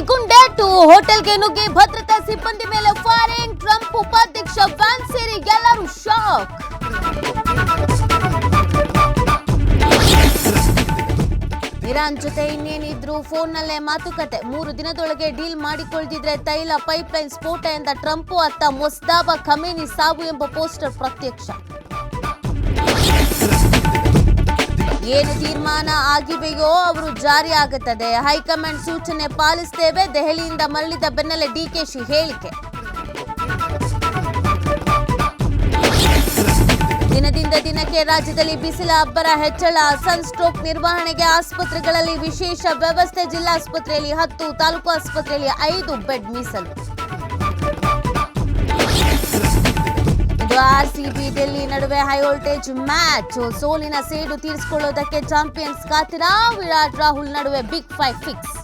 ಗುಂಡೇಟು ಹೋಟೆಲ್ಗೆ ನುಗ್ಗಿ ಭದ್ರತಾ ಸಿಬ್ಬಂದಿ ಮೇಲೆ ಫೈರಿಂಗ್. ಟ್ರಂಪ್ ಉಪಾಧ್ಯಕ್ಷ ವ್ಯಾನ್ಸ್ ಸೇರಿ ಎಲ್ಲರೂ ಶಾಕ್. ಇರಾನ್ ಜೊತೆ ಇನ್ನೇನಿದ್ರು ಫೋನ್ನಲ್ಲೇ ಮಾತುಕತೆ. 3 ದಿನದೊಳಗೆ ಡೀಲ್ ಮಾಡಿಕೊಳ್ಳದಿದ್ರೆ ತೈಲ ಪೈಪ್ಲೈನ್ ಸ್ಫೋಟ ಎಂದ ಟ್ರಂಪ್. ಅತ್ತ ಮೊಸ್ದಾಬಾ ಖಮೇನಿ ಸಾವು ಎಂಬ ಪೋಸ್ಟರ್ ಪ್ರತ್ಯಕ್ಷ. ಏನು ತೀರ್ಮಾನ ಆಗಿವೆಯೋ ಅವರು ಜಾರಿ ಆಗುತ್ತದೆ. ಹೈಕಮಾಂಡ್ ಸೂಚನೆ ಪಾಲಿಸುತ್ತೇವೆ. ದೆಹಲಿಯಿಂದ ಮರಳಿದ ಬೆನ್ನಲ್ಲೇ ಡಿಕೆಶಿ ಹೇಳಿಕೆ. ದಿನದಿಂದ ದಿನಕ್ಕೆ ರಾಜ್ಯದಲ್ಲಿ ಬಿಸಿಲ ಅಬ್ಬರ ಹೆಚ್ಚಳ. ಸನ್ಸ್ಟ್ರೋಕ್ ನಿರ್ವಹಣೆಗೆ ಆಸ್ಪತ್ರೆಗಳಲ್ಲಿ ವಿಶೇಷ ವ್ಯವಸ್ಥೆ. ಜಿಲ್ಲಾಸ್ಪತ್ರೆಯಲ್ಲಿ 10, ತಾಲೂಕು ಆಸ್ಪತ್ರೆಯಲ್ಲಿ 5 ಬೆಡ್ ಮೀಸಲು. ಆರ್ಸಿಬಿ ಡೆಲ್ಲಿ ನಡುವೆ ಹೈ ವೋಲ್ಟೇಜ್ ಮ್ಯಾಚ್. ಸೋಲಿನ ಸೇಡು ತೀರಿಸಿಕೊಳ್ಳುವುದಕ್ಕೆ ಚಾಂಪಿಯನ್ಸ್ ಕಾತರ. ವಿರಾಟ್ ರಾಹುಲ್ ನಡುವೆ ಬಿಗ್ 5 ಫಿಕ್ಸ್.